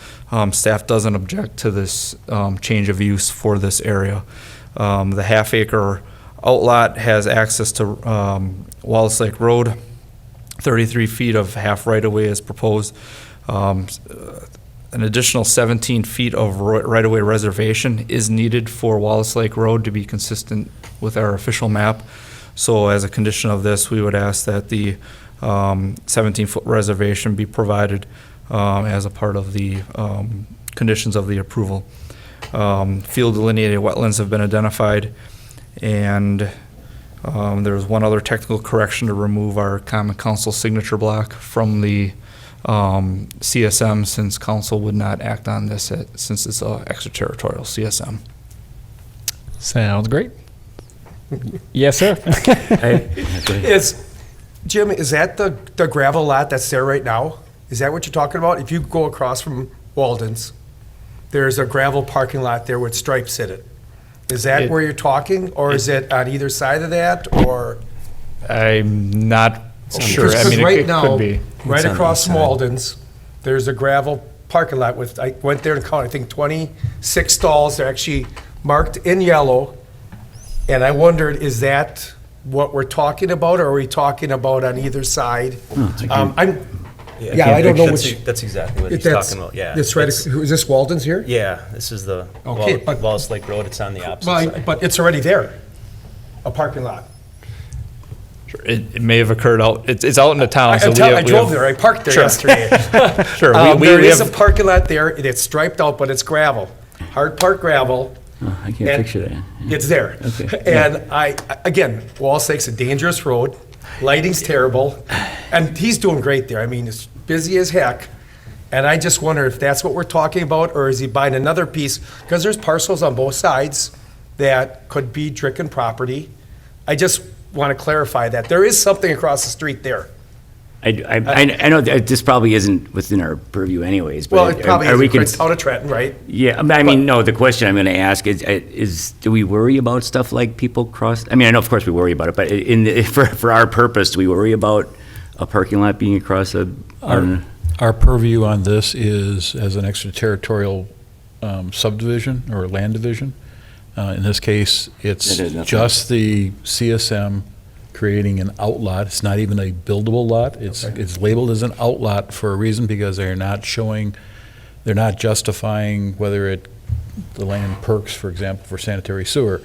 staff doesn't object to this change of use for this area. The half-acre outlot has access to Wallace Lake Road. 33 feet of half right-of-way is proposed. An additional 17 feet of right-of-way reservation is needed for Wallace Lake Road to be consistent with our official map. So as a condition of this, we would ask that the 17-foot reservation be provided as a part of the conditions of the approval. Field delineated wetlands have been identified, and there's one other technical correction to remove our common council signature block from the CSM, since council would not act on this since it's an extraterritorial CSM. Sounds great. Yes, sir. Jim, is that the gravel lot that's there right now? Is that what you're talking about? If you go across from Walden's, there's a gravel parking lot there with stripes in it. Is that where you're talking, or is it on either side of that, or? I'm not sure. I Because mean, right it now, could be. right across from Walden's, there's a gravel parking lot with, I went there and counted, I think 26 stalls. They're actually marked in yellow. And I wondered, is that what we're talking about, or are we talking about on either side? I don't know which. That's exactly what he's That's- talking about, yeah. It's right, is this Walden's here? Yeah, this is the Okay, but- Wallace Lake Road, it's on the opposite Well, side. but it's already there, a parking lot. Sure. It may have occurred out, it's out in the town. I so I drove there, I parked there Sure. yesterday. Sure. There we is a have- parking lot there, it's striped out, but it's gravel, hard part gravel. Oh, I can't And picture that. It's there. Okay. And again, Wallace Lake's a dangerous road, lighting's terrible, and he's doing great there. I mean, it's busy as heck. And I just wonder if that's what we're talking about, or is he buying another piece? Because there's parcels on both sides that could be Dricken property. I just want to clarify that. There is something across the street there. I know that this probably isn't within our purview anyways, but Well, it probably are we is, cons- out of Trenton, right? Yeah, I mean, no, the question I'm going to ask is, do we worry about stuff like people cross? I mean, I know, of course, we worry about it, but for our purpose, do we worry about a parking lot being across Our purview on this is as an extraterritorial subdivision or land division. In this case, it's That is nothing. just the CSM creating an outlot. It's not even a buildable lot. It's labeled as an outlot for a reason, because they're not justifying whether the land perks, for example, for sanitary sewer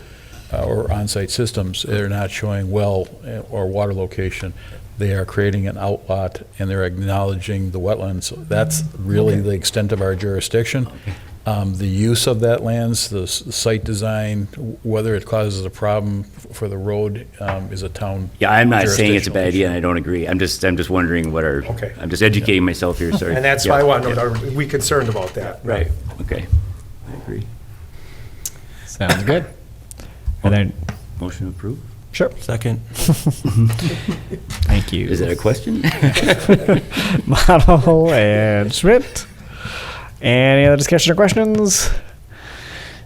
or on-site systems. They're not showing well or water location. They are creating an outlot, and they're acknowledging the wetlands. That's really the extent of our jurisdiction. The use of that lands, the site design, whether it causes a problem for the road, is a town. Yeah, I'm not saying it's a bad jurisdictional idea, and I don't agree. I'm just wondering what our, Okay. I'm just educating myself here, sorry. And that's why I want to know, are we concerned about that? Right, okay. I agree. Sounds good. And then, Motion approved? sure. Second. Thank you. Is that a question? Model and Schmidt. Any other discussion or questions?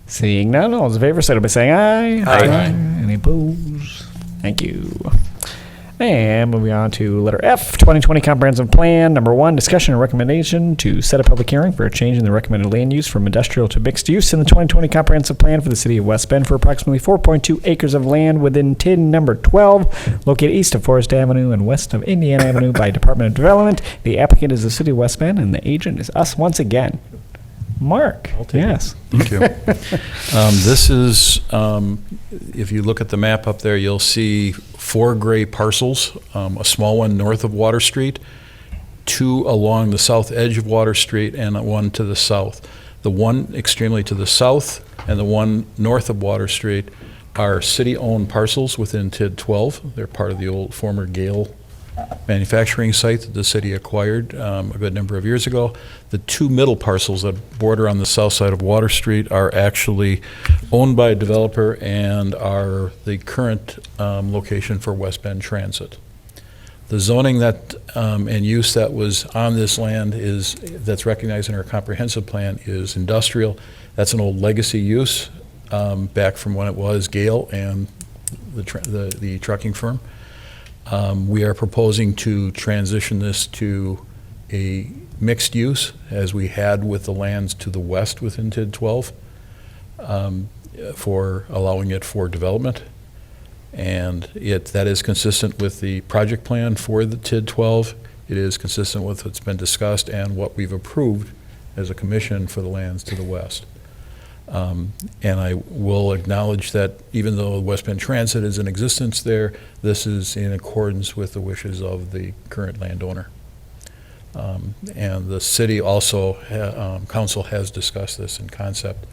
Seeing none, all those in favor, signify by saying aye. Aye. Any opposed? Thank you. And moving on to letter F, 2020 Comprehensive Plan. Number 1, discussion and recommendation to set a public hearing for a change in the recommended land use from industrial to mixed use in the 2020 Comprehensive Plan for the city of West Bend for approximately 4.2 acres of land within TID number 12, located east of Forest Avenue and west of Indiana Avenue by Department of Development. The applicant is the city of West Bend, and the agent is us once again. Mark, yes. Thank you. This is, if you look at the map up there, you'll see 4 gray parcels, a small one north of Water Street, 2 along the south edge of Water Street, and 1 to the south. The one extremely to the south and the one north of Water Street are city-owned parcels within TID 12. They're part of the old former Gale manufacturing site that the city acquired a good number of years ago. The 2 middle parcels that border on the south side of Water Street are actually owned by a developer and are the current location for West Bend Transit. The zoning that and use that was on this land that's recognized in our comprehensive plan is industrial. That's an old legacy use back from when it was Gale and the trucking firm. We are proposing to transition this to a mixed use, as we had with the lands to the west within TID 12, for allowing it for development. And that is consistent with the project plan for the TID 12. It is consistent with what's been discussed and what we've approved as a commission for the lands to the west. And I will acknowledge that even though West Bend Transit is in existence there, this is in accordance with the wishes of the current landowner. And the city also, council has discussed this in concept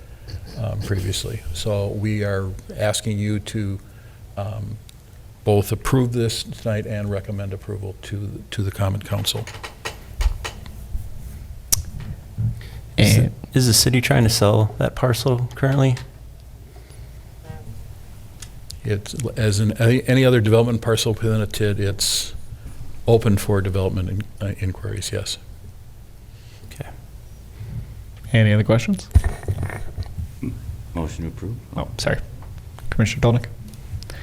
previously. So we are asking you to both approve this tonight and recommend approval to the Common Council. Is the city trying to sell that parcel currently? It's, as in any other development parcel within a TID, it's open for development inquiries, yes. Okay. Any other questions? Motion approved? Oh, sorry. Commissioner Dolnick?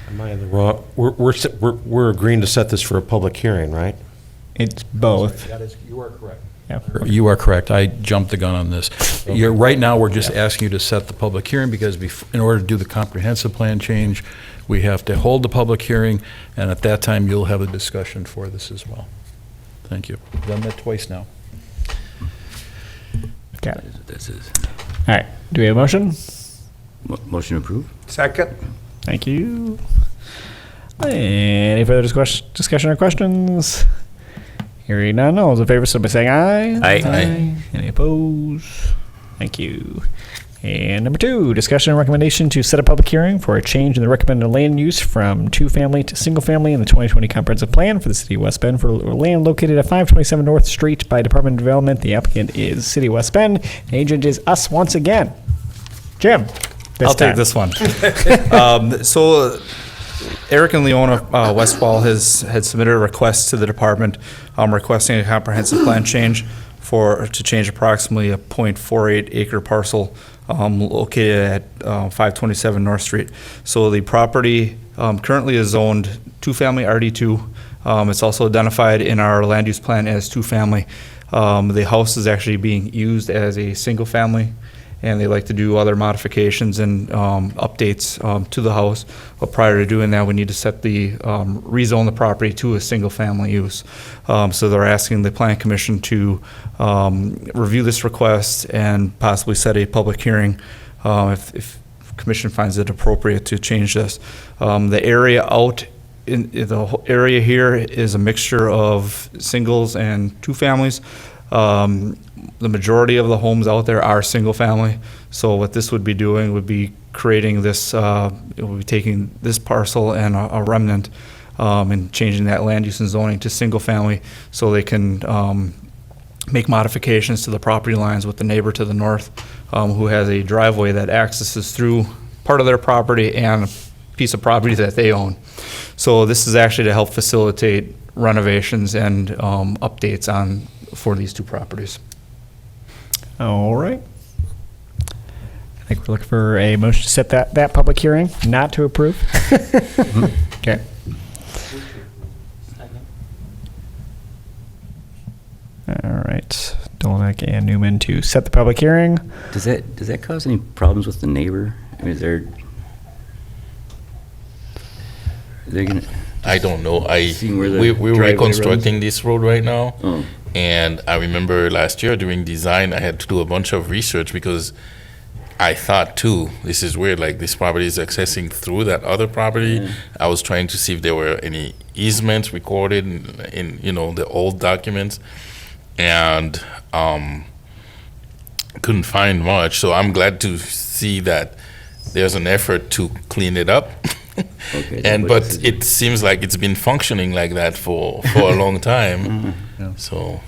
Am I in the wrong? We're agreeing to set this for a public hearing, right? It's both. You are correct. Yeah. You are correct. I jumped the gun on this. Right now, we're just asking you to set the public hearing because in order to do the comprehensive plan change, we have to hold the public hearing, and at that time, you'll have a discussion for this as well. Thank you. Done that twice now. Got it. This is, All right. Do we have a motion? motion approved? Second? Thank you. Any further discussion or questions? Hearing none, all those in favor, so by saying aye. Aye. Any opposed? Thank you. And number 2, discussion and recommendation to set a public hearing for a change in the recommended land use from 2-family to single-family in the 2020 Comprehensive Plan for the City of West Bend for land located at 527 North Street by Department of Development. The applicant is City of West Bend. The agent is us once again. Jim, I'll take this one. So Eric and Leona Westfall had submitted a request to the department requesting a comprehensive plan change to change approximately a .48 acre parcel located at 527 North Street. So the property currently is zoned 2-family RD2. It's also identified in our land use plan as 2-family. The house is actually being used as a single family, and they like to do other modifications and updates to the house. But prior to doing that, we need to set rezone the property to a single-family use. So they're asking the Planning Commission to review this request and possibly set a public hearing if Commission finds it appropriate to change this. The area out the whole area here is a mixture of singles and two families. The majority of the homes out there are single family. So what this would be doing would be creating this, it would be taking this parcel and a remnant and changing that land use and zoning to single family so they can make modifications to the property lines with the neighbor to the north who has a driveway that accesses through part of their property and a piece of property that they own. So this is actually to help facilitate renovations and updates for these two properties. All right. I think we're looking for a motion to set that public hearing, not to approve. Okay. All right. Dolnick and Newman to set the public hearing. Does that cause any problems with the neighbor? I mean, are they gonna? I don't know. Seeing where the We're driveway reconstructing this road right now. Oh. And I remember last year during design, I had to do a bunch of research because I thought too, this is weird, like this property is accessing through that other property. I was trying to see if there were any easements recorded in the old documents, and couldn't find much. So I'm glad to see that there's an effort to clean it up. Okay, But it seems like it's been functioning like that for a long time. Yeah. So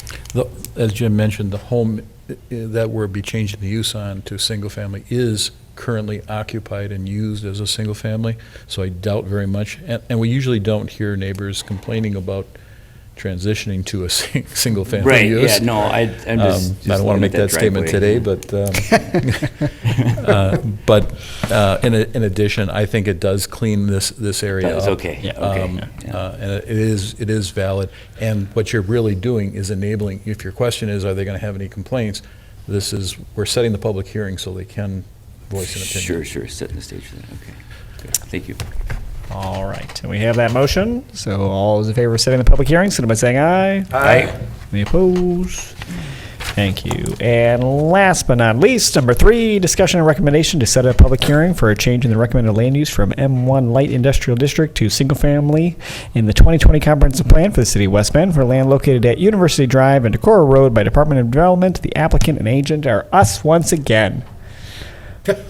As Jim mentioned, the home that we'll be changing the use on to single-family is currently occupied and used as a single-family, so I doubt very much, and we usually don't hear neighbors complaining about transitioning to a single-family Right, use. yeah, no, I'm just I don't want to looking make at that statement today, driveway. but in addition, I think it does clean this area That is up. okay, yeah, okay, yeah. And it is valid, and what you're really doing is enabling, if your question is, are they going to have any complaints, we're setting the public hearing so they can voice an opinion. Sure, setting the stage for that, okay. Good. Thank you. All right. And we have that motion. So all those in favor of setting the public hearing, signify by saying aye. Aye. Any opposed? Thank you. And last but not least, number 3, discussion and recommendation to set a public hearing for a change in the recommended land use from M1 Light Industrial District to Single Family in the 2020 Comprehensive Plan for the City of West Bend for land located at University Drive and Decorah Road by Department of Development. The applicant and agent are us once again.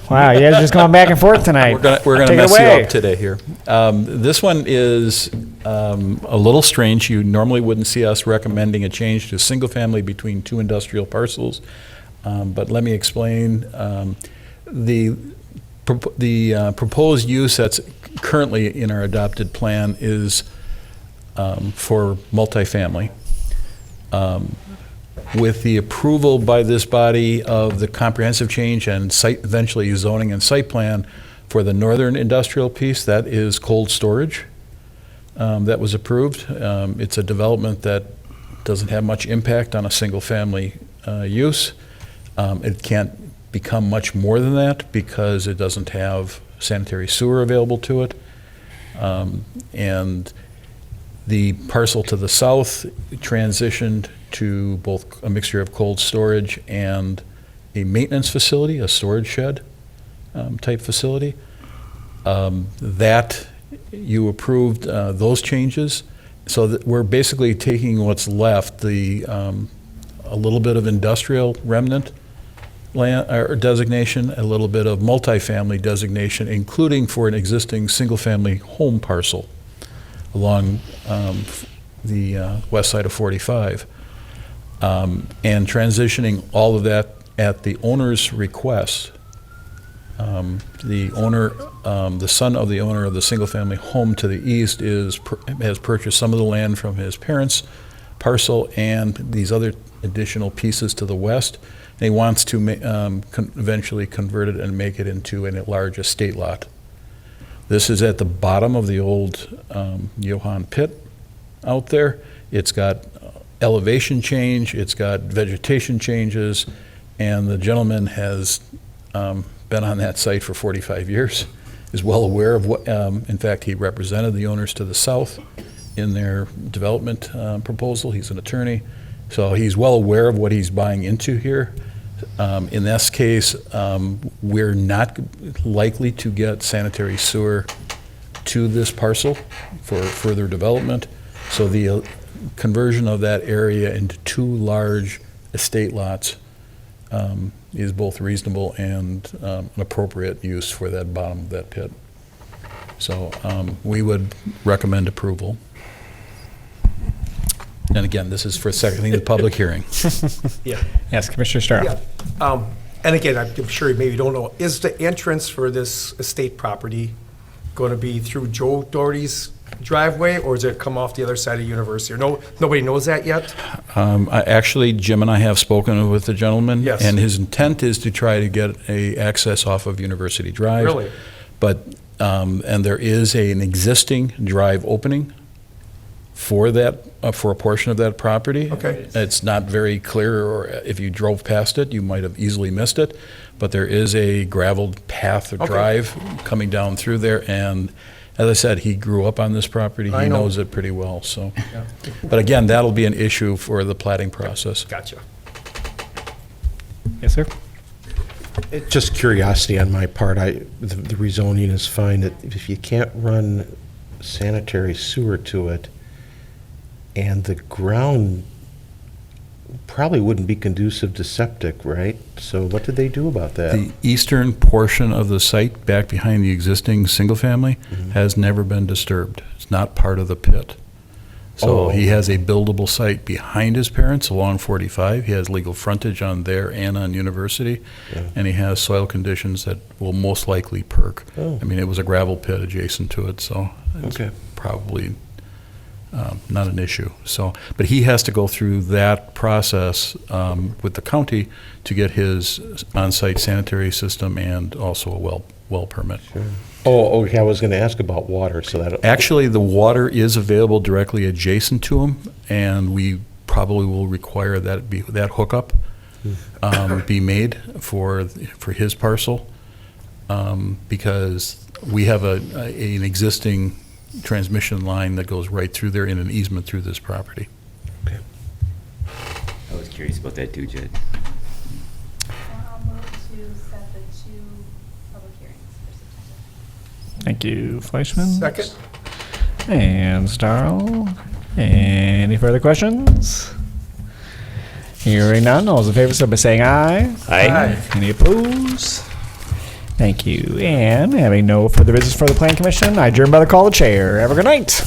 Wow, you guys are just going back and forth tonight. We're gonna Take it mess you away. up today here. This one is a little strange. You normally wouldn't see us recommending a change to single-family between two industrial parcels, but let me explain. The proposed use that's currently in our adopted plan is for multifamily. With the approval by this body of the comprehensive change and eventually zoning and site plan for the northern industrial piece, that is cold storage that was approved. It's a development that doesn't have much impact on a single-family use. It can't become much more than that because it doesn't have sanitary sewer available to it. And the parcel to the south transitioned to both a mixture of cold storage and a maintenance facility, a storage shed type facility. That you approved those changes, so that we're basically taking what's left, a little bit of industrial remnant land or designation, a little bit of multifamily designation, including for an existing single-family home parcel along the west side of 45. And transitioning all of that at the owner's request. The owner, the son of the owner of the single-family home to the east has purchased some of the land from his parents' parcel and these other additional pieces to the west. And he wants to eventually convert it and make it into a large estate lot. This is at the bottom of the old Johann Pit out there. It's got elevation change, it's got vegetation changes, and the gentleman has been on that site for 45 years, is well aware of what, in fact, he represented the owners to the south in their development proposal. He's an attorney, so he's well aware of what he's buying into here. In this case, we're not likely to get sanitary sewer to this parcel for further development. So the conversion of that area into 2 large estate lots is both reasonable and an appropriate use for that bottom of that pit. So we would recommend approval. And again, this is for seconding the public hearing. Yeah. Yes, Commissioner Starr. Yeah. And again, I'm sure you maybe don't know, is the entrance for this estate property going to be through Joe Doherty's driveway, or is it come off the other side of University? Or nobody knows that yet? Actually, Jim and I have spoken with the gentleman. Yes. And his intent is to try to get a access off of University Drive. Really? But, and there is an existing drive opening for that, for a portion of that property. Okay. It's not very clear, or if you drove past it, you might have easily missed it, but there is a graveled path or Okay. drive coming down through there, and as I said, he grew up on this property. I He know. knows it pretty well, so. But again, that'll be an issue for the plating process. Gotcha. Yes, sir. It's just curiosity on my part. The rezoning is fine. If you can't run sanitary sewer to it, and the ground probably wouldn't be conducive to septic, right? So what did they do about that? The eastern portion of the site, back behind the existing single-family, has never been disturbed. It's not part of the pit. So Oh. he has a buildable site behind his parents along 45. He has legal frontage on there and on University, and he has soil conditions that will most likely perk. Oh. I mean, it was a gravel pit adjacent to it, so it's Okay. probably not an issue. So, but he has to go through that process with the county to get his on-site sanitary system and also a well permit. Oh, okay, I was going to ask about water, so that... Actually, the water is available directly adjacent to him, and we probably will require that hookup be made for his parcel, because we have an existing transmission line that goes right through there in an easement through this property. I was curious about that too, Jed. I'll move to set the 2 public hearings for September. Thank you, Fleischman. Second? And Starl. Any further questions? Hearing none, all those in favor, so by saying aye. Aye. Any opposed? Thank you. And having no further business for the Plan Commission, I adjourn by the call of the chair. Have a good night.